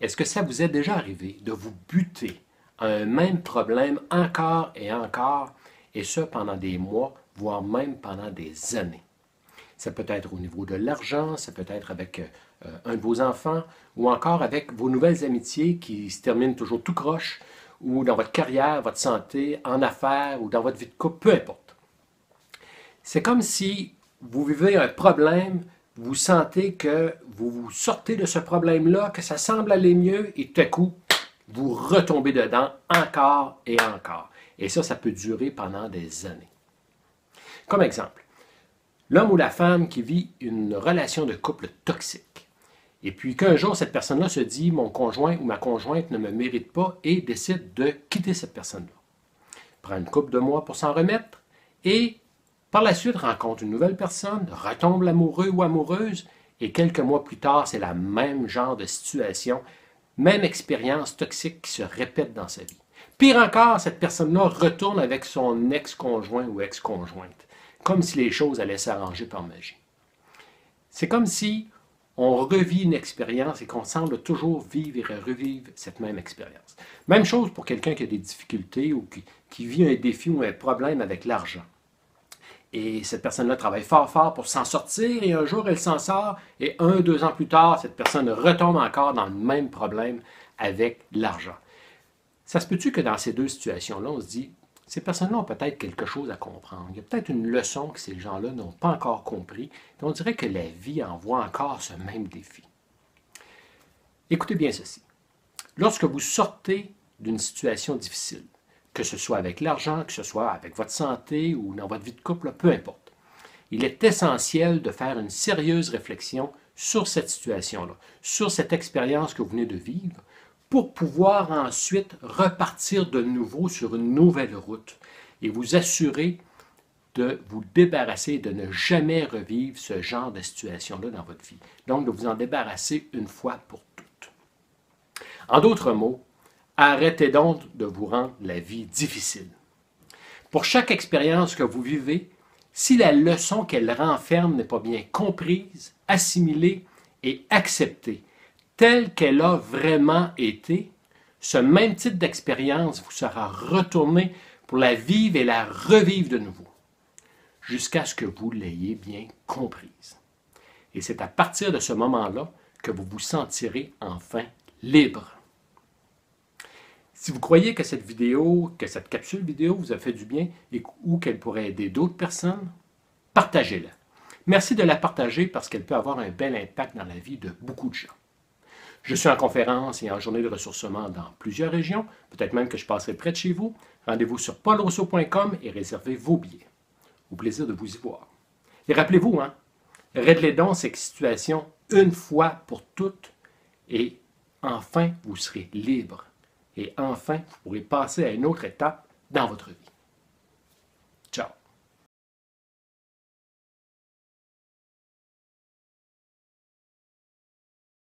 Est-ce que ça vous est déjà arrivé de vous buter à un même problème encore et encore, et ce pendant des mois, voire même pendant des années? Ça peut être au niveau de l'argent, ça peut être avec un de vos enfants, ou encore avec vos nouvelles amitiés qui se terminent toujours tout croche, ou dans votre carrière, votre santé, en affaires, ou dans votre vie de couple, peu importe. C'est comme si vous vivez un problème, vous sentez que vous sortez de ce problème-là, que ça semble aller mieux, et tout à coup, vous retombez dedans encore et encore. Et ça peut durer pendant des années. Comme exemple, l'homme ou la femme qui vit une relation de couple toxique. Et puis qu'un jour, cette personne-là se dit « mon conjoint ou ma conjointe ne me mérite pas » et décide de quitter cette personne-là. Prend une couple de mois pour s'en remettre et par la suite rencontre une nouvelle personne, retombe amoureux ou amoureuse et quelques mois plus tard, c'est la même genre de situation, même expérience toxique qui se répète dans sa vie. Pire encore, cette personne-là retourne avec son ex-conjoint ou ex-conjointe, comme si les choses allaient s'arranger par magie. C'est comme si on revit une expérience et qu'on semble toujours vivre et revivre cette même expérience. Même chose pour quelqu'un qui a des difficultés ou qui vit un défi ou un problème avec l'argent. Et cette personne-là travaille fort pour s'en sortir et un jour elle s'en sort et 2 ans plus tard, cette personne retombe encore dans le même problème avec l'argent. Ça se peut-tu que dans ces deux situations-là, on se dit, ces personnes-là ont peut-être quelque chose à comprendre. Il y a peut-être une leçon que ces gens-là n'ont pas encore compris. Et on dirait que la vie envoie encore ce même défi. Écoutez bien ceci. Lorsque vous sortez d'une situation difficile, que ce soit avec l'argent, que ce soit avec votre santé ou dans votre vie de couple, peu importe, il est essentiel de faire une sérieuse réflexion sur cette situation-là, sur cette expérience que vous venez de vivre, pour pouvoir ensuite repartir de nouveau sur une nouvelle route et vous assurer de vous débarrasser, de ne jamais revivre ce genre de situation-là dans votre vie. Donc, de vous en débarrasser une fois pour toutes. En d'autres mots, arrêtez donc de vous rendre la vie difficile. Pour chaque expérience que vous vivez, si la leçon qu'elle renferme n'est pas bien comprise, assimilée et acceptée, telle qu'elle a vraiment été, ce même type d'expérience vous sera retourné pour la vivre et la revivre de nouveau, jusqu'à ce que vous l'ayez bien comprise. Et c'est à partir de ce moment-là que vous vous sentirez enfin libre. Si vous croyez que cette vidéo, que cette capsule vidéo vous a fait du bien ou qu'elle pourrait aider d'autres personnes, partagez-la. Merci de la partager parce qu'elle peut avoir un bel impact dans la vie de beaucoup de gens. Je suis en conférence et en journée de ressourcement dans plusieurs régions, peut-être même que je passerai près de chez vous. Rendez-vous sur paulrousseau.com et réservez vos billets. Au plaisir de vous y voir. Et rappelez-vous, réglez donc cette situation une fois pour toutes et enfin vous serez libre. Et enfin, vous pourrez passer à une autre étape dans votre vie.